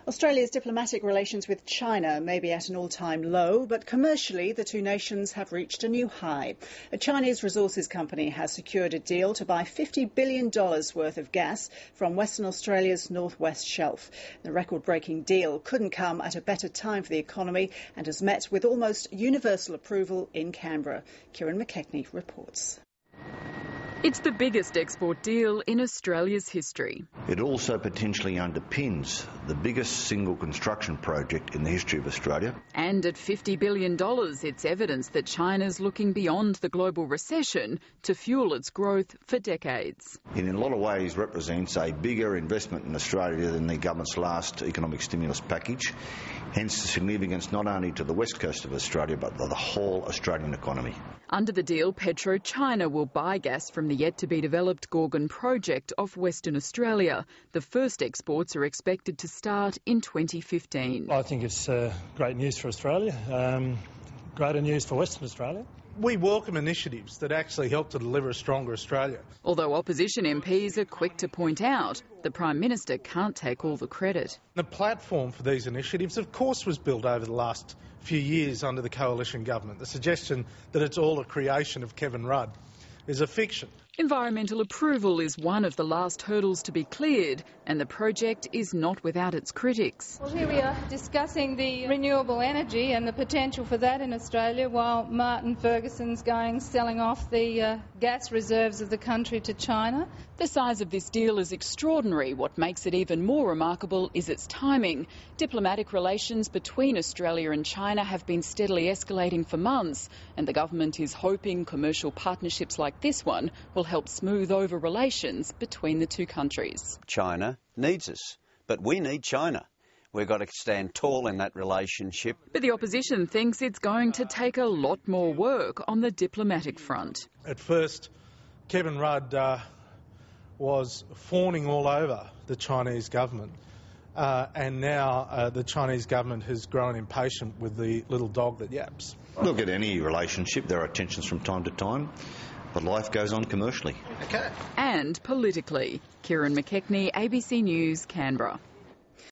Australia's diplomatic relations with China may be at an all-time low, but commercially the two nations have reached a new high. A Chinese resources company has secured a deal to buy $50 billion worth of gas from Western Australia's northwest shelf. The record-breaking deal couldn't come at a better time for the economy and has met with almost universal approval in Canberra. Kieran McKechnie reports. It's the biggest export deal in Australia's history. It also potentially underpins the biggest single construction project in the history of Australia. And at $50 billion, it's evidence that China's looking beyond the global recession to fuel its growth for decades. It in a lot of ways represents a bigger investment in Australia than the government's last economic stimulus package, hence the significance not only to the west coast of Australia but to the whole Australian economy. Under the deal, PetroChina will buy gas from the yet-to-be-developed Gorgon project off Western Australia. The first exports are expected to start in 2015. I think it's great news for Australia, greater news for Western Australia. We welcome initiatives that actually help to deliver a stronger Australia. Although opposition MPs are quick to point out the Prime Minister can't take all the credit. The platform for these initiatives, of course, was built over the last few years under the coalition government. The suggestion that it's all a creation of Kevin Rudd is a fiction. Environmental approval is one of the last hurdles to be cleared, and the project is not without its critics. Well, here we are discussing the renewable energy and the potential for that in Australia, while Martin Ferguson's selling off the gas reserves of the country to China. The size of this deal is extraordinary. What makes it even more remarkable is its timing. Diplomatic relations between Australia and China have been steadily escalating for months, and the government is hoping commercial partnerships like this one will help smooth over relations between the two countries. China needs us, but we need China. We've got to stand tall in that relationship. But the opposition thinks it's going to take a lot more work on the diplomatic front. At first, Kevin Rudd was fawning all over the Chinese government, and now the Chinese government has grown impatient with the little dog that yaps. Look, at any relationship, there are tensions from time to time, but life goes on commercially. And politically. Kieran McKechnie, ABC News, Canberra.